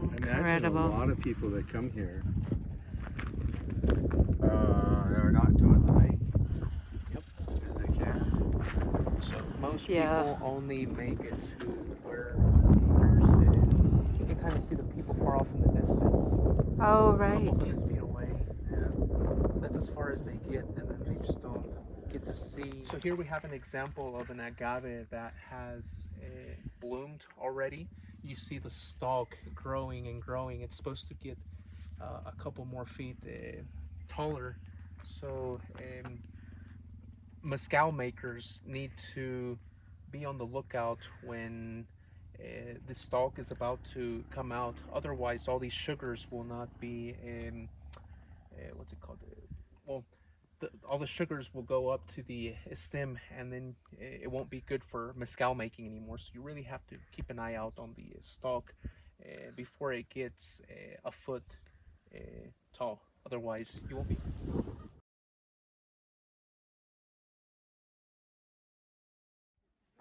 Incredible. Imagine a lot of people that come here are not doing the hike. Yep, because they can't. So most people only make it to where you're sitting. You can kind of see the people far off in the distance. Oh, A right. couple 100 feet away. Yeah. That's as far as they get, and then they just don't get to see. So here we have an example of an agave that has bloomed already. You see the stalk growing and growing. It's supposed to get a couple more feet taller. So mezcal makers need to be on the lookout when the stalk is about to come out. Otherwise, all these sugars will not be what's it called? Well, all the sugars will go up to the stem, and then it won't be good for mezcal making anymore. So you really have to keep an eye out on the stalk before it gets a foot tall. Otherwise, you won't be.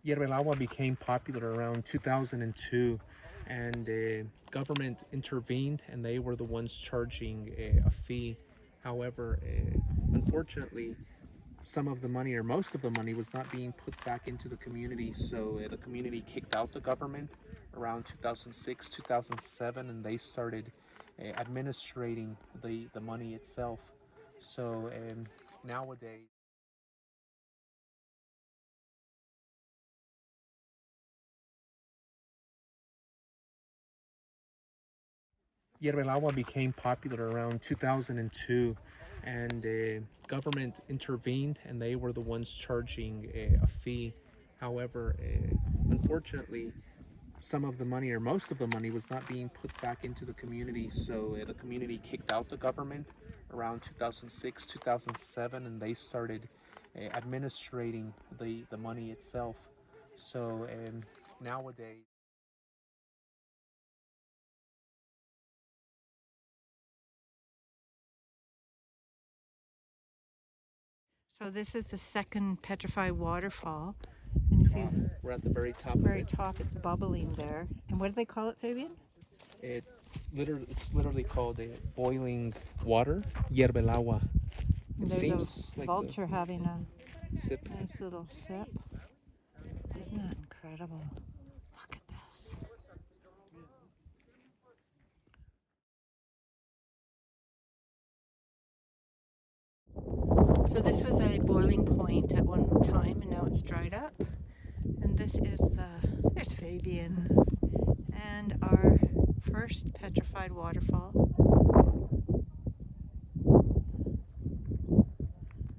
Hierve Agua became popular around 2002, and the government intervened, and they were the ones charging a fee. However, unfortunately, some of the money or most of the money was not being put back into the community, so the community kicked out the government around 2006 2007, and they started administrating the money itself. So nowadays Hierve Agua became popular around 2002, and the government intervened, and they were the ones charging a fee. However, unfortunately, some of the money or most of the money was not being put back into the community, so the community kicked out the government around 2006 2007, and they started administrating the money itself. So nowadays So this is the second Petrified waterfall. And if you we're at the very top of very it. top, it's bubbling there. And what do they call it, Fabian? It's literally called a boiling water, hierve agua. And It there's seems a like vulture having a sip. nice little sip. Isn't that incredible? Look at this. So this was a boiling point at one time, and now it's dried up. And this is there's Fabian, and our first petrified waterfall.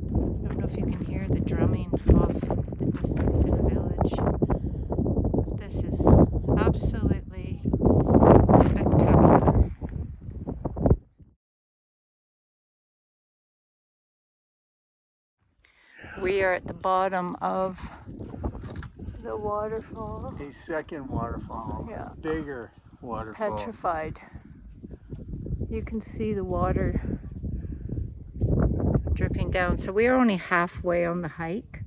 I don't know if you can hear the drumming off in the distance in a village. But this is absolutely spectacular. We are at the bottom of the waterfall. A second waterfall. Yeah. Bigger waterfall. Petrified. You can see the water dripping down. So we are only halfway on the hike.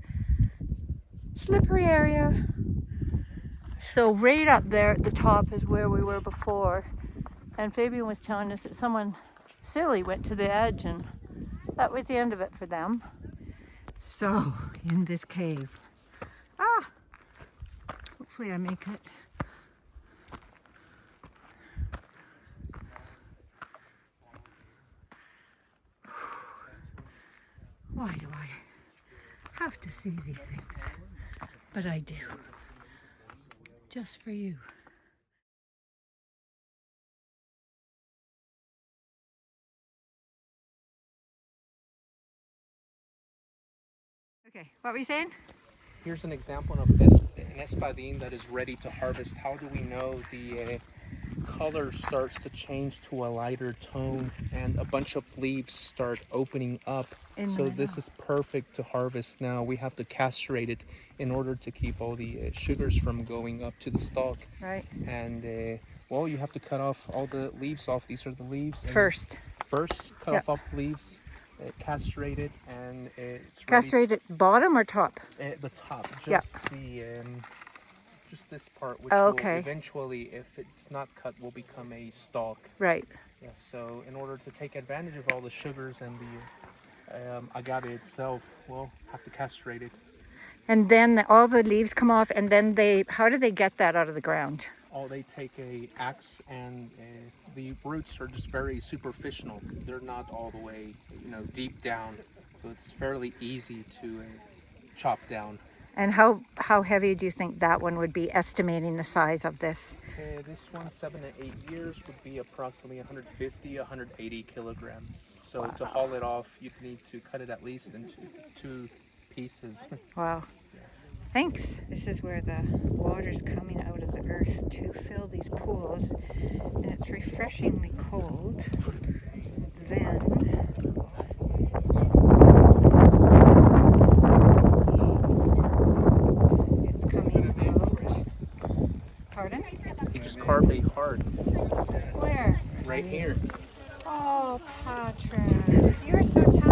Slippery area. So right up there at the top is where we were before. And Fabian was telling us that someone silly went to the edge, and that was the end of it for them. So in this cave. Hopefully I make it. Why do I have to see these things? But I do. Just for you. Okay, what were you saying? Here's an example of an espadín that is ready to harvest. How do we know the color starts to change to a lighter tone and a bunch of leaves start opening up? So this is perfect to harvest now. We have to castrate it in order to keep all the sugars from going up to the stalk. Right. And well, you have to cut off all the leaves off. These are the leaves. First, cut off all the leaves, castrate it, and it's castrate it bottom or top? ready. The top, just just this part, which Oh, will okay. eventually, if it's not cut, will become a stalk. Right. Yes, so in order to take advantage of all the sugars and the agave itself, we'll have to castrate it. And then all the leaves come off, and then how do they get that out of the ground? Oh, they take a axe, and the roots are just very superficial. They're not all the way, deep down. So it's fairly easy to chop down. And how heavy do you think that one would be, estimating the size of this? This one, 7 to 8 years, would be approximately 150, 180 kilograms. So to haul it off, you'd need to cut it at least into 2 pieces. Wow. Yes. Thanks. This is where the water's coming out of the earth to fill these pools, and it's refreshingly cold. Then it's coming out. Pardon? You just carved a heart Where? right here. Oh, Patrick, you're so talented.